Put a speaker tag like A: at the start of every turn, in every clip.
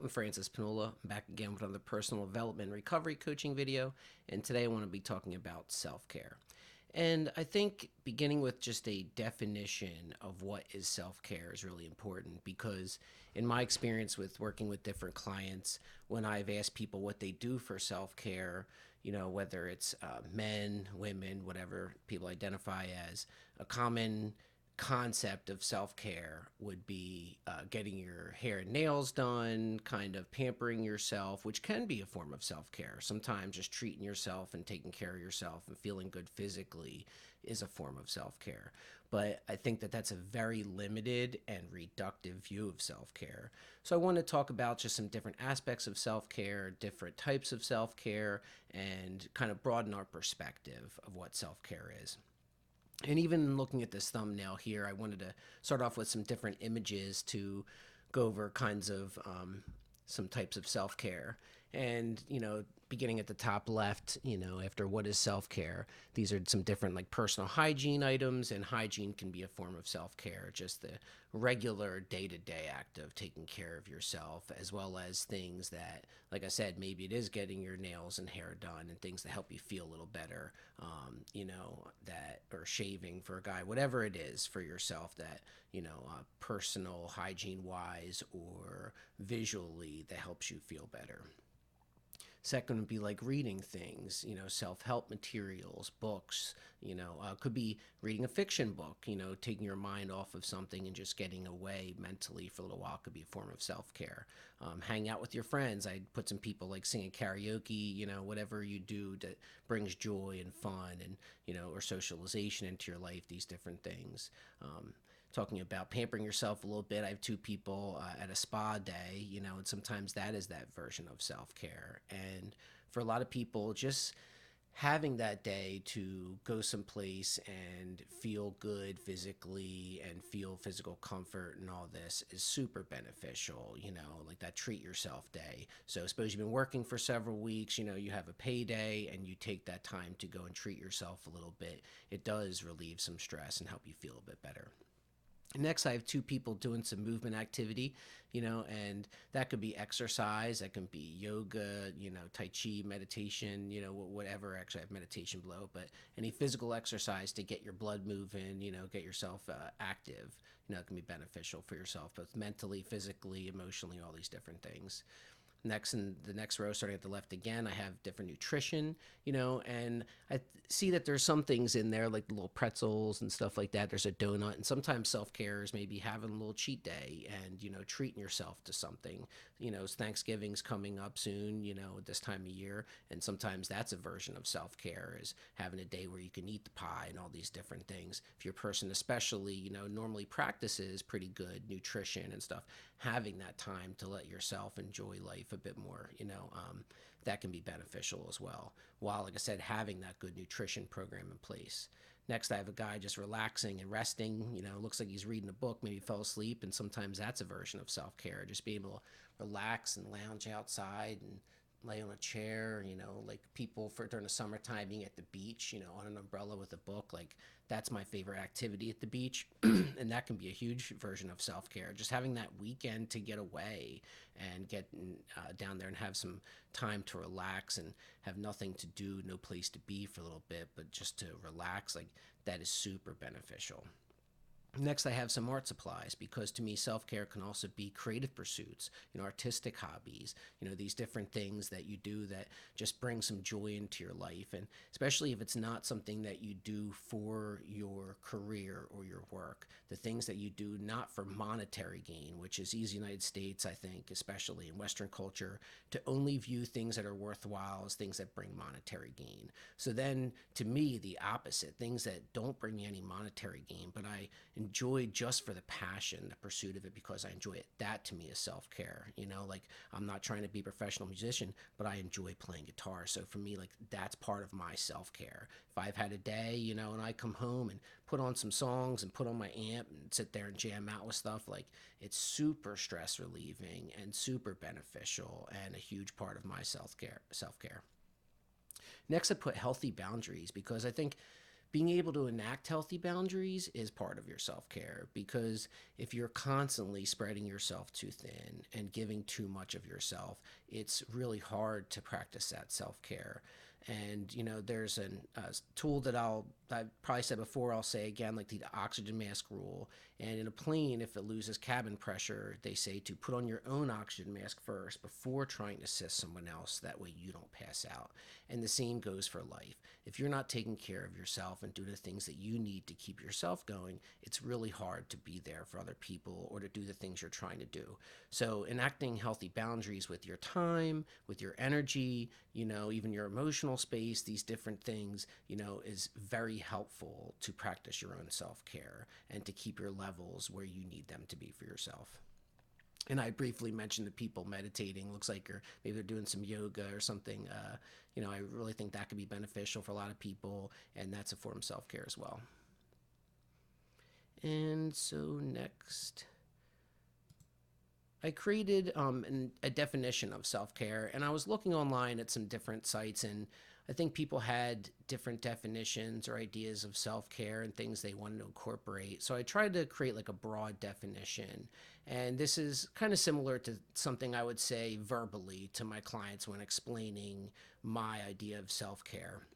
A: I'm Francis Panula. I'm back again with another personal development and recovery coaching video, and today I want to be talking about self-care. And I think beginning with just a definition of what is self-care is really important because in my experience with working with different clients, when I've asked people what they do for self-care, whether it's men, women, whatever people identify as, a common concept of self-care would be getting your hair and nails done, kind of pampering yourself, which can be a form of self-care. Sometimes just treating yourself and taking care of yourself and feeling good physically is a form of self-care. But I think that that's a very limited and reductive view of self-care. So I want to talk about just some different aspects of self-care, different types of self-care, and kind of broaden our perspective of what self-care is. And even looking at this thumbnail here, I wanted to start off with some different images to go over kinds of some types of self-care. And, beginning at the top left, after what is self-care, these are some different like personal hygiene items, and hygiene can be a form of self-care, just the regular day-to-day act of taking care of yourself, as well as things that, like I said, maybe it is getting your nails and hair done and things that help you feel a little better, that, or shaving for a guy, whatever it is for yourself that, personal hygiene wise or visually that helps you feel better. Second would be like reading things, self-help materials, books, could be reading a fiction book, taking your mind off of something and just getting away mentally for a little while could be a form of self-care. Hang out with your friends. I put some people like singing karaoke, whatever you do that brings joy and fun and, or socialization into your life, these different things. Talking about pampering yourself a little bit. I have two people at a spa day, and sometimes that is that version of self-care. And for a lot of people, just having that day to go someplace and feel good physically and feel physical comfort and all this is super beneficial, like that treat yourself day. So suppose you've been working for several weeks, you have a payday and you take that time to go and treat yourself a little bit. It does relieve some stress and help you feel a bit better. Next, I have two people doing some movement activity, and that could be exercise, that can be yoga, Tai Chi, meditation, whatever. Actually, I have meditation below, but any physical exercise to get your blood moving, get yourself active, it can be beneficial for yourself, both mentally, physically, emotionally, all these different things. Next, in the next row, starting at the left again, I have different nutrition, and I see that there's some things in there like the little pretzels and stuff like that. There's a donut, and sometimes self-care is maybe having a little cheat day and, treating yourself to something. Thanksgiving's coming up soon, this time of year, and sometimes that's a version of self-care is having a day where you can eat the pie and all these different things. If you're a person especially, normally practices pretty good nutrition and stuff, having that time to let yourself enjoy life a bit more, that can be beneficial as well. While, like I said, having that good nutrition program in place. Next, I have a guy just relaxing and resting. Looks like he's reading a book, maybe fell asleep, and sometimes that's a version of self-care. Just being able to relax and lounge outside and lay on a chair, like people for during the summertime being at the beach, on an umbrella with a book, like that's my favorite activity at the beach. And that can be a huge version of self-care. Just having that weekend to get away and get down there and have some time to relax and have nothing to do, no place to be for a little bit, but just to relax, like that is super beneficial. Next, I have some art supplies because to me, self-care can also be creative pursuits, artistic hobbies, these different things that you do that just bring some joy into your life. And especially if it's not something that you do for your career or your work, the things that you do not for monetary gain, which is easy in the United States, I think, especially in Western culture, to only view things that are worthwhile as things that bring monetary gain. So then to me, the opposite, things that don't bring me any monetary gain, but I enjoy just for the passion, the pursuit of it because I enjoy it. That to me is self-care. Like I'm not trying to be a professional musician, but I enjoy playing guitar. So for me, like that's part of my self-care. If I've had a day, and I come home and put on some songs and put on my amp and sit there and jam out with stuff, like it's super stress relieving and super beneficial and a huge part of my self-care. Next, I put healthy boundaries because I think being able to enact healthy boundaries is part of your self-care, because if you're constantly spreading yourself too thin and giving too much of yourself, it's really hard to practice that self-care. And there's a tool that I've probably said before, I'll say again, like the oxygen mask rule. And in a plane, if it loses cabin pressure, they say to put on your own oxygen mask first before trying to assist someone else. That way you don't pass out. And the same goes for life. If you're not taking care of yourself and doing the things that you need to keep yourself going, it's really hard to be there for other people or to do the things you're trying to do. So enacting healthy boundaries with your time, with your energy, even your emotional space, these different things, is very helpful to practice your own self-care and to keep your levels where you need them to be for yourself. And I briefly mentioned the people meditating. Looks like maybe they're doing some yoga or something. I really think that could be beneficial for a lot of people, and that's a form of self-care as well. And so next, I created a definition of self-care, and I was looking online at some different sites, and I think people had different definitions or ideas of self-care and things they wanted to incorporate. So I tried to create like a broad definition. And this is kind of similar to something I would say verbally to my clients when explaining my idea of self-care.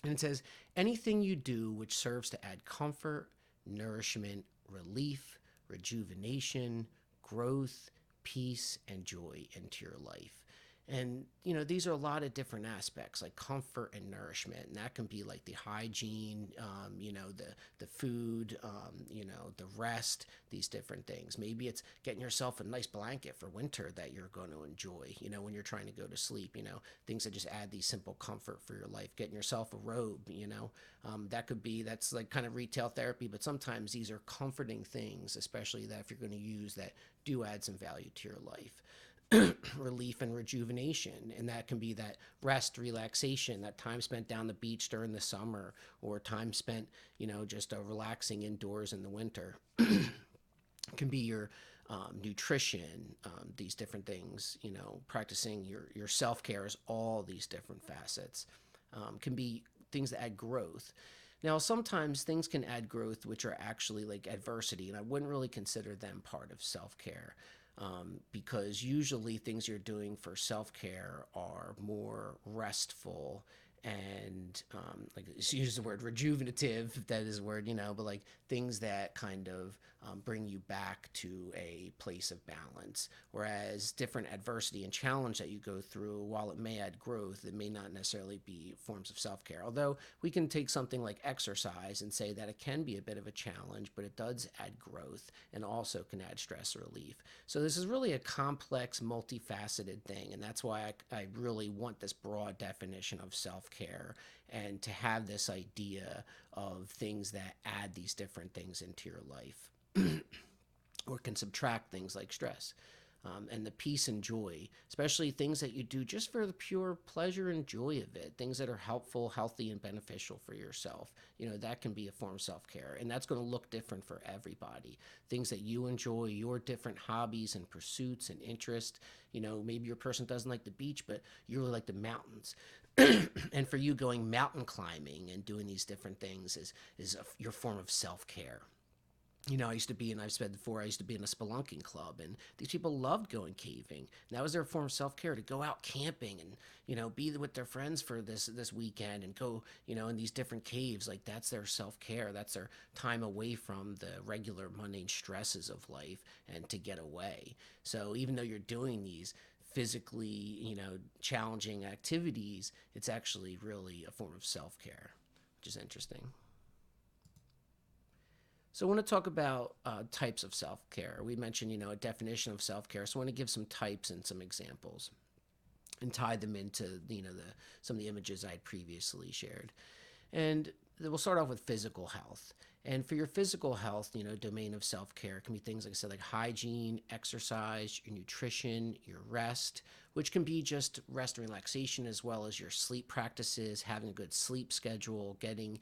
A: And it says, anything you do which serves to add comfort, nourishment, relief, rejuvenation, growth, peace, and joy into your life. And, these are a lot of different aspects, like comfort and nourishment. And that can be like the hygiene, the food, the rest, these different things. Maybe it's getting yourself a nice blanket for winter that you're going to enjoy, when you're trying to go to sleep, things that just add these simple comfort for your life. Getting yourself a robe, that's like kind of retail therapy, but sometimes these are comforting things, especially that if you're going to use that do add some value to your life. Relief and rejuvenation, and that can be that rest, relaxation, that time spent down the beach during the summer, or time spent just relaxing indoors in the winter. It can be your nutrition, these different things. Practicing your self-care is all these different facets. Can be things that add growth. Now, sometimes things can add growth which are actually like adversity, and I wouldn't really consider them part of self-care. Because usually things you're doing for self-care are more restful and like, use the word rejuvenative, if that is a word, but like things that kind of bring you back to a place of balance. Whereas different adversity and challenge that you go through, while it may add growth, it may not necessarily be forms of self-care. Although we can take something like exercise and say that it can be a bit of a challenge, but it does add growth and also can add stress relief. So this is really a complex, multifaceted thing, and that's why I really want this broad definition of self-care and to have this idea of things that add these different things into your life or can subtract things like stress. And the peace and joy, especially things that you do just for the pure pleasure and joy of it, things that are helpful, healthy, and beneficial for yourself. That can be a form of self-care, and that's going to look different for everybody. Things that you enjoy, your different hobbies and pursuits and interests. Maybe your person doesn't like the beach, but you really like the mountains. And for you, going mountain climbing and doing these different things is your form of self-care. I used to be, and I've said before, I used to be in a spelunking club, and these people loved going caving. And that was their form of self-care, to go out camping and, be with their friends for this weekend and go, in these different caves. Like, that's their self-care. That's their time away from the regular mundane stresses of life and to get away. So even though you're doing these physically, challenging activities, it's actually really a form of self-care, which is interesting. So I want to talk about types of self-care. We mentioned, a definition of self-care. So I want to give some types and some examples and tie them into, some of the images I had previously shared. And we'll start off with physical health. And for your physical health, domain of self-care can be things like I said, like hygiene, exercise, your nutrition, your rest, which can be just rest and relaxation, as well as your sleep practices, having a good sleep schedule, getting,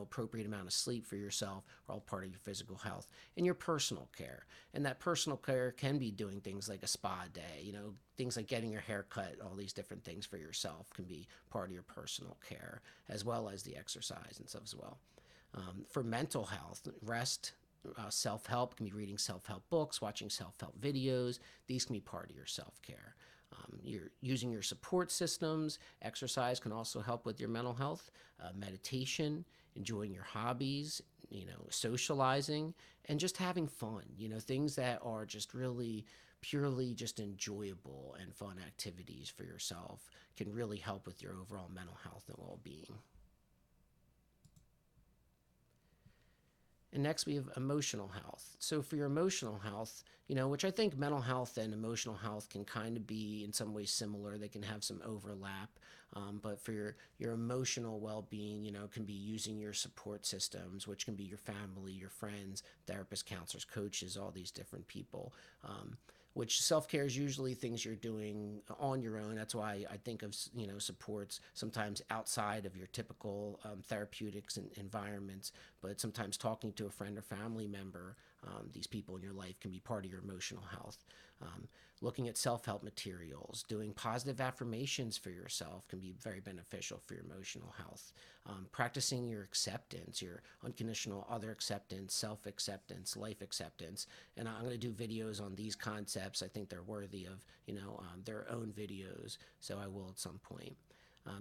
A: appropriate amount of sleep for yourself are all part of your physical health. And your personal care. And that personal care can be doing things like a spa day, things like getting your hair cut, all these different things for yourself can be part of your personal care, as well as the exercise and stuff as well. For mental health, rest, self-help can be reading self-help books, watching self-help videos. These can be part of your self-care. You're using your support systems. Exercise can also help with your mental health. Meditation, enjoying your hobbies, socializing, and just having fun. Things that are just really purely just enjoyable and fun activities for yourself can really help with your overall mental health and well-being. And next we have emotional health. So for your emotional health, which I think mental health and emotional health can kind of be in some ways similar. They can have some overlap. But for your emotional well-being, can be using your support systems, which can be your family, your friends, therapists, counselors, coaches, all these different people. Which self-care is usually things you're doing on your own. That's why I think of supports sometimes outside of your typical therapeutics and environments, but sometimes talking to a friend or family member, these people in your life can be part of your emotional health. Looking at self-help materials, doing positive affirmations for yourself can be very beneficial for your emotional health. Practicing your acceptance, your unconditional other acceptance, self-acceptance, life acceptance. And I'm going to do videos on these concepts. I think they're worthy of, their own videos, so I will at some point.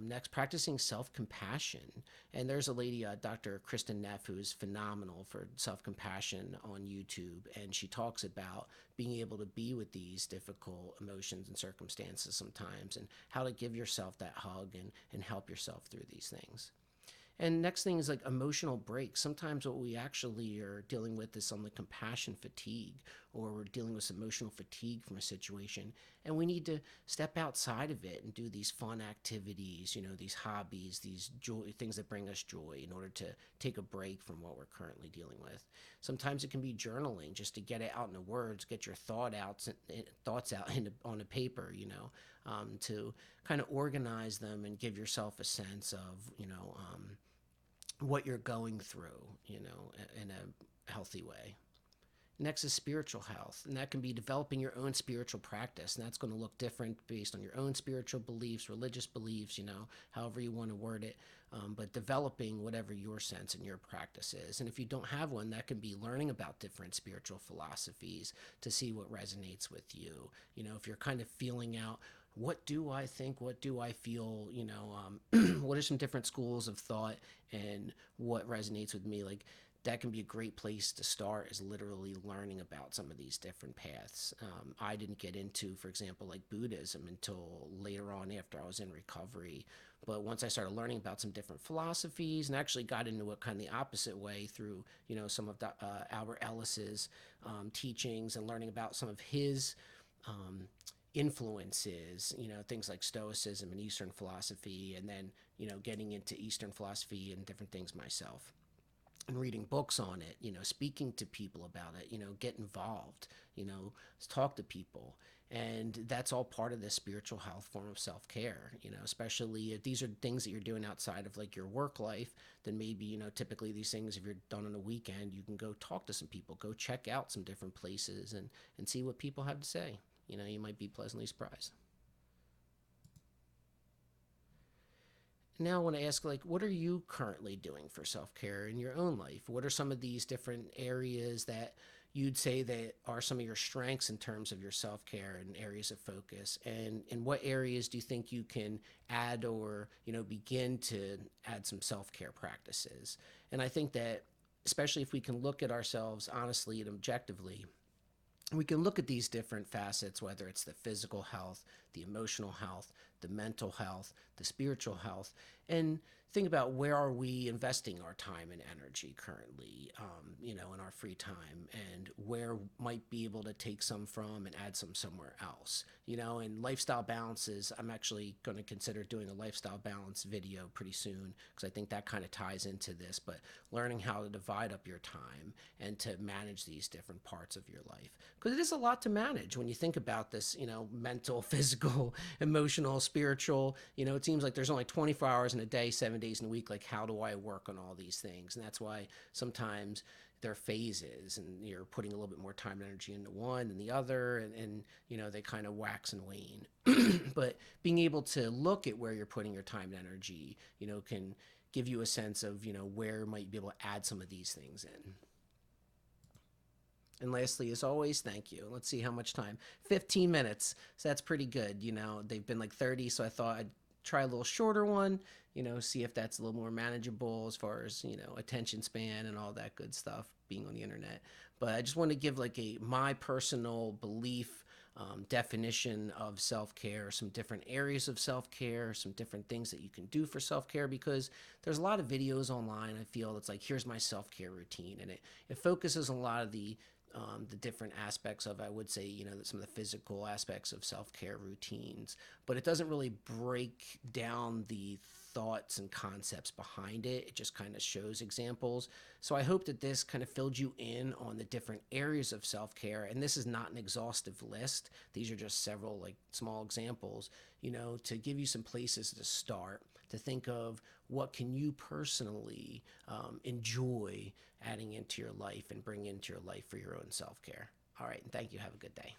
A: Next, practicing self-compassion. And there's a lady, Dr. Kristen Neff, who is phenomenal for self-compassion on YouTube. And she talks about being able to be with these difficult emotions and circumstances sometimes and how to give yourself that hug and help yourself through these things. And next thing is like emotional breaks. Sometimes what we actually are dealing with is some like compassion fatigue, or we're dealing with emotional fatigue from a situation, and we need to step outside of it and do these fun activities, these hobbies, these joy things that bring us joy in order to take a break from what we're currently dealing with. Sometimes it can be journaling, just to get it out in the words, get your thoughts out on a paper, to kind of organize them and give yourself a sense of, what you're going through, in a healthy way. Next is spiritual health, and that can be developing your own spiritual practice, and that's going to look different based on your own spiritual beliefs, religious beliefs, however you want to word it, but developing whatever your sense and your practice is. And if you don't have one, that can be learning about different spiritual philosophies to see what resonates with you. If you're kind of feeling out, what do I think? What do I feel? What are some different schools of thought and what resonates with me? Like, that can be a great place to start, is literally learning about some of these different paths. I didn't get into, for example, like Buddhism until later on after I was in recovery. But once I started learning about some different philosophies and actually got into it kind of the opposite way through, some of Albert Ellis's teachings and learning about some of his influences, things like Stoicism and Eastern philosophy, and then, getting into Eastern philosophy and different things myself. And reading books on it, speaking to people about it, get involved, talk to people. And that's all part of this spiritual health form of self-care, especially if these are things that you're doing outside of like your work life, then maybe, typically these things, if you're done on a weekend, you can go talk to some people, go check out some different places and see what people have to say. You might be pleasantly surprised. Now I want to ask, like, what are you currently doing for self-care in your own life? What are some of these different areas that you'd say that are some of your strengths in terms of your self-care and areas of focus? And in what areas do you think you can add or, begin to add some self-care practices? And I think that especially if we can look at ourselves honestly and objectively, we can look at these different facets, whether it's the physical health, the emotional health, the mental health, the spiritual health, and think about where are we investing our time and energy currently, in our free time, and where might be able to take some from and add some somewhere else. And lifestyle balances, I'm actually going to consider doing a lifestyle balance video pretty soon because I think that kind of ties into this, but learning how to divide up your time and to manage these different parts of your life, because it is a lot to manage when you think about this, mental, physical, emotional, spiritual. It seems like there's only 24 hours in a day, 7 days in a week. Like, how do I work on all these things? And that's why sometimes there are phases, and you're putting a little bit more time and energy into one than the other, and they kind of wax and wane. But being able to look at where you're putting your time and energy, can give you a sense of where you might be able to add some of these things in. And lastly, as always, thank you. Let's see how much time. 15 minutes. So that's pretty good. They've been like 30, so I thought I'd try a little shorter one, see if that's a little more manageable as far as, attention span and all that good stuff being on the internet. But I just want to give like my personal belief, definition of self-care, some different areas of self-care, some different things that you can do for self-care, because there's a lot of videos online, I feel, that's like, here's my self-care routine, and it focuses on a lot of the different aspects of, I would say, some of the physical aspects of self-care routines, but it doesn't really break down the thoughts and concepts behind it. It just kind of shows examples. So I hope that this kind of filled you in on the different areas of self-care. And this is not an exhaustive list. These are just several like small examples, to give you some places to start, to think of what can you personally enjoy adding into your life and bring into your life for your own self-care. All right, and thank you. Have a good day.